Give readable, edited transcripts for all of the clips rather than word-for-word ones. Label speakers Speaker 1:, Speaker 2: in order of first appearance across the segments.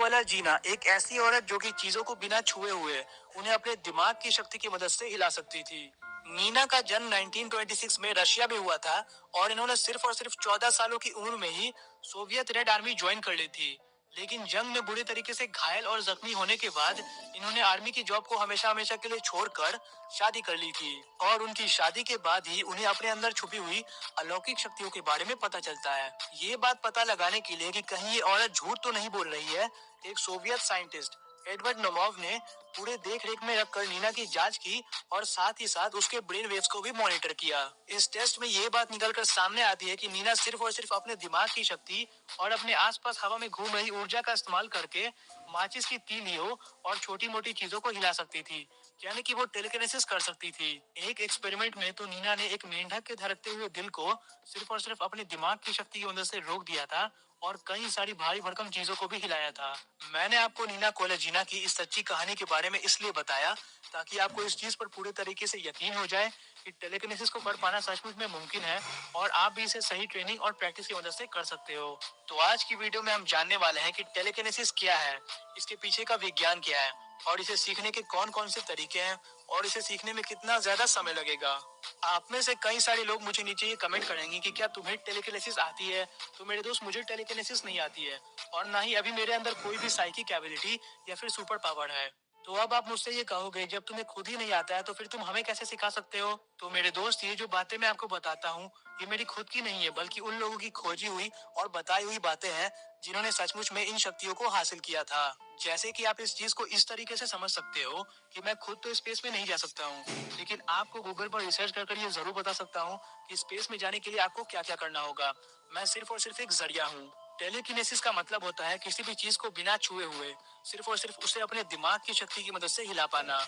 Speaker 1: कोएला जीना एक ऐसी औरत जो कि चीजों को बिना छुए हुए उन्हें अपने दिमाग की शक्ति की मदद से हिला सकती थी। नीना का जन्म 1926 में रशिया में हुआ था और इन्होंने सिर्फ और सिर्फ 14 सालों की उम्र में ही सोवियत रेड आर्मी ज्वाइन कर ली थी। लेकिन जंग में बुरी तरीके से घायल और जख्मी होने के बाद इन्होंने आर्मी की जॉब को हमेशा हमेशा के लिए छोड़कर शादी कर ली थी। और उनकी शादी के बाद ही उन्हें अपने अंदर छुपी हुई अलौकिक शक्तियों के बारे में पता चलता है। ये बात पता लगाने के लिए कि कहीं ये औरत झूठ तो नहीं बोल रही है, एक सोवियत साइंटिस्ट एडवर्ड नोमोव ने पूरे देख रेख में रखकर नीना की जांच की और साथ ही साथ उसके ब्रेन वेव्स को भी मॉनिटर किया। इस टेस्ट में ये बात निकलकर सामने आती है कि नीना सिर्फ और सिर्फ अपने दिमाग की शक्ति और अपने आसपास हवा में घूम रही ऊर्जा का इस्तेमाल करके माचिस की तीलियों और छोटी मोटी चीजों को हिला सकती थी, यानी कि वो टेलीकिनेसिस कर सकती थी। एक एक्सपेरिमेंट में तो नीना ने एक मेंढक के धड़कते हुए दिल को सिर्फ और सिर्फ अपने दिमाग की शक्ति की मदद से रोक दिया था और कई सारी भारी भरकम चीजों को भी हिलाया था। मैंने आपको नीना कोलेजिना की इस सच्ची कहानी के बारे में इसलिए बताया ताकि आपको इस चीज पर पूरे तरीके से यकीन हो जाए कि टेलीकिनेसिस को कर पाना सचमुच में मुमकिन है और आप भी इसे सही ट्रेनिंग और प्रैक्टिस की मदद से कर सकते हो। तो आज की वीडियो में हम जानने वाले हैं कि टेलीकिनेसिस क्या है, इसके पीछे का विज्ञान क्या है और इसे सीखने के कौन कौन से तरीके हैं और इसे सीखने में कितना ज्यादा समय लगेगा। आप में से कई सारे लोग मुझे नीचे ये कमेंट करेंगे कि क्या तुम्हें टेलीकिनेसिस आती है। तो मेरे दोस्त, मुझे टेलीकिनेसिस नहीं आती है और ना ही अभी मेरे अंदर कोई भी साइकिक एबिलिटी या फिर सुपर पावर है। तो अब आप मुझसे ये कहोगे, जब तुम्हें खुद ही नहीं आता है तो फिर तुम हमें कैसे सिखा सकते हो। तो मेरे दोस्त, ये जो बातें मैं आपको बताता हूँ ये मेरी खुद की नहीं है बल्कि उन लोगों की खोजी हुई और बताई हुई बातें हैं जिन्होंने सचमुच में इन शक्तियों को हासिल किया था। जैसे कि आप इस चीज को इस तरीके से समझ सकते हो कि मैं खुद तो स्पेस में नहीं जा सकता हूँ, लेकिन आपको गूगल पर रिसर्च कर ये जरूर बता सकता हूँ कि स्पेस में जाने के लिए आपको क्या क्या करना होगा। मैं सिर्फ और सिर्फ एक जरिया हूँ। टेलीकिनेसिस का मतलब होता है किसी भी चीज को बिना छुए हुए सिर्फ और सिर्फ उसे अपने दिमाग की शक्ति की मदद से हिला पाना।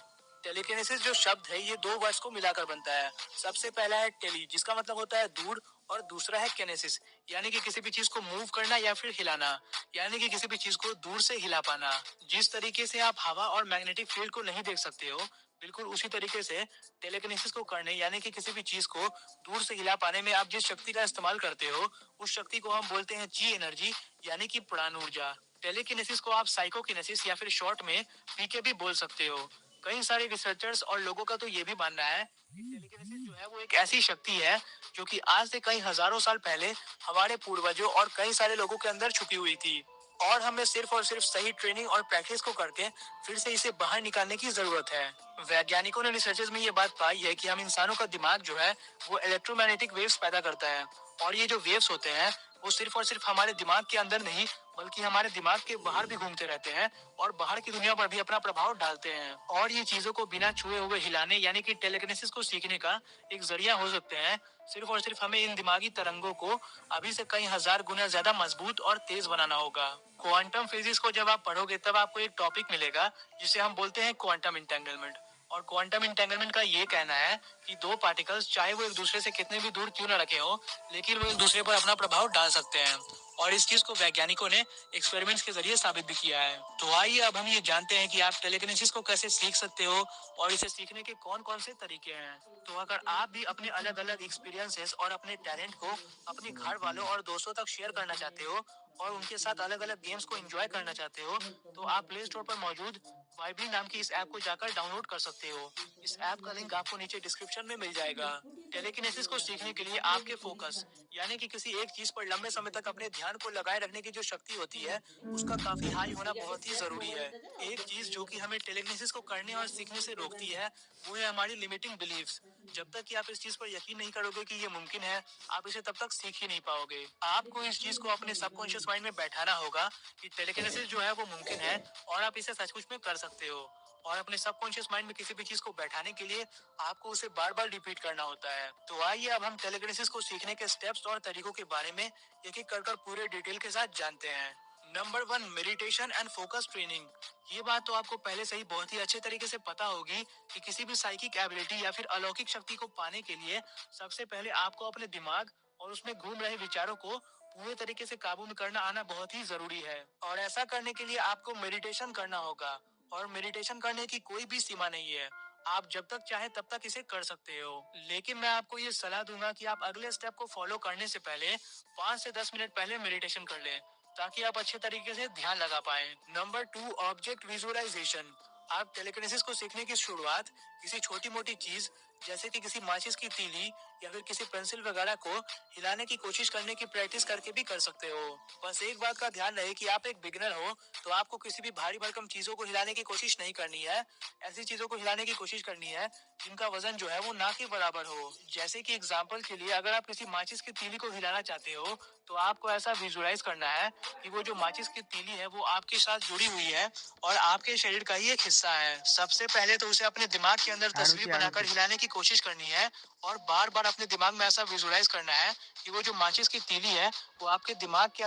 Speaker 1: टेलीकिनेसिस जो शब्द है ये दो वर्ड्स को मिलाकर बनता है। सबसे पहला है टेली, जिसका मतलब होता है दूर, और दूसरा है किनेसिस, यानी कि किसी भी चीज को मूव करना या फिर हिलाना, यानी कि किसी भी चीज को दूर से हिला पाना। जिस तरीके से आप हवा और मैग्नेटिक फील्ड को नहीं देख सकते हो, बिल्कुल उसी तरीके से टेलीकिनेसिस को करने यानी कि किसी भी चीज को दूर से हिला पाने में आप जिस शक्ति का इस्तेमाल करते हो उस शक्ति को हम बोलते हैं ची एनर्जी, यानी कि प्राण ऊर्जा। टेलीकिनेसिस को आप साइकोकिनेसिस या फिर शॉर्ट में पीके भी बोल सकते हो। कई सारे रिसर्चर्स और लोगों का तो ये भी मानना है कि टेलीकिनेसिस जो है वो एक ऐसी शक्ति है जो कि आज से कई हजारों साल पहले हमारे पूर्वजों और कई सारे लोगों के अंदर छुपी हुई थी और हमें सिर्फ और सिर्फ सही ट्रेनिंग और प्रैक्टिस को करके फिर से इसे बाहर निकालने की जरूरत है। वैज्ञानिकों ने रिसर्चेस में ये बात पाई है कि हम इंसानों का दिमाग जो है वो इलेक्ट्रोमैग्नेटिक वेव्स पैदा करता है और ये जो वेव्स होते हैं वो सिर्फ और सिर्फ हमारे दिमाग के अंदर नहीं बल्कि हमारे दिमाग के बाहर भी घूमते रहते हैं और बाहर की दुनिया पर भी अपना प्रभाव डालते हैं और ये चीजों को बिना छुए हुए हिलाने यानी कि टेलीकिनेसिस को सीखने का एक जरिया हो सकते हैं। सिर्फ और सिर्फ हमें इन दिमागी तरंगों को अभी से कई हजार गुना ज्यादा मजबूत और तेज बनाना होगा। क्वांटम फिजिक्स को जब आप पढ़ोगे तब आपको एक टॉपिक मिलेगा जिसे हम बोलते हैं क्वांटम इंटेंगलमेंट। और क्वांटम इंटेंगलमेंट का ये कहना है कि दो पार्टिकल्स चाहे वो एक दूसरे से कितने भी दूर क्यों न रखे हो, लेकिन वो एक दूसरे पर अपना प्रभाव डाल सकते हैं और इस चीज को वैज्ञानिकों ने एक्सपेरिमेंट्स के जरिए साबित भी किया है। तो आइए अब हम ये जानते हैं कि आप टेलीकिनेसिस को कैसे सीख सकते हो और इसे सीखने के कौन कौन से तरीके हैं। तो अगर आप भी अपने अलग अलग एक्सपीरियंसेस और अपने टैलेंट को अपने घर वालों और दोस्तों तक शेयर करना चाहते हो और उनके साथ अलग अलग गेम्स को एंजॉय करना चाहते हो, तो आप प्ले स्टोर पर मौजूद वाइबली नाम की इस ऐप को जाकर डाउनलोड कर सकते हो। इस ऐप का लिंक आपको नीचे डिस्क्रिप्शन में मिल जाएगा। टेलीकिनेसिस को सीखने के लिए आपके फोकस यानी कि किसी एक चीज पर लंबे समय तक अपने ध्यान को लगाए रखने की जो शक्ति होती है उसका काफी हाई होना बहुत ही जरूरी है। एक चीज जो कि हमें टेलीकिनेसिस को करने और सीखने से रोकती है वो है हमारी लिमिटिंग बिलीव्स। जब तक कि आप इस चीज पर यकीन नहीं करोगे कि ये मुमकिन है, आप इसे तब तक सीख ही नहीं पाओगे। आपको इस चीज को अपने सबकॉन्शियस माइंड में बैठाना होगा कि टेलीकिनेसिस जो है वो मुमकिन है और आप इसे सचमुच में कर सकते हो। और अपने सबकॉन्शियस माइंड में किसी भी चीज को बैठाने के लिए आपको उसे बार बार रिपीट करना होता है। तो आइए अब हम टेलीकिनेसिस को सीखने के स्टेप्स और तरीकों के बारे में एक एक कर पूरे डिटेल के साथ जानते हैं। Number 1, meditation and focus training. ये बात तो आपको पहले से ही बहुत ही अच्छे तरीके से पता होगी कि किसी भी साइकिक एबिलिटी या फिर अलौकिक शक्ति को पाने के लिए सबसे पहले आपको अपने दिमाग और उसमें घूम रहे विचारों को पूरे तरीके से काबू में करना आना बहुत ही जरूरी है। और ऐसा करने के लिए आपको मेडिटेशन करना होगा और मेडिटेशन करने की कोई भी सीमा नहीं है। आप जब तक चाहे तब तक इसे कर सकते हो, लेकिन मैं आपको ये सलाह दूंगा कि आप अगले स्टेप को फॉलो करने से पहले 5 से 10 मिनट पहले मेडिटेशन कर लें। ताकि आप अच्छे तरीके से ध्यान लगा पाए। Number 2, object visualisation. आप टेलीकिनेसिस को सीखने की शुरुआत किसी छोटी मोटी चीज जैसे कि किसी माचिस की तीली या फिर किसी पेंसिल वगैरह को हिलाने की कोशिश करने की प्रैक्टिस करके भी कर सकते हो। बस एक बात का ध्यान रहे कि आप एक बिगिनर हो, तो आपको किसी भी भारी भरकम चीजों को हिलाने की कोशिश नहीं करनी है। ऐसी चीजों को हिलाने की कोशिश करनी है जिनका वजन जो है वो ना के बराबर हो। जैसे कि एग्जांपल के लिए, अगर आप किसी माचिस की तीली को हिलाना चाहते हो, तो आपको ऐसा विजुअलाइज करना है कि वो जो माचिस की तीली है वो आपके साथ जुड़ी हुई है और आपके शरीर का ही एक हिस्सा है। सबसे पहले तो उसे अपने दिमाग के अंदर तस्वीर बनाकर हिलाने की कोशिश करनी है और बार बार अपने दिमाग में ऐसा विजुअलाइज करना है कि वो जो माचिस की तीली है वो आपके दिमाग के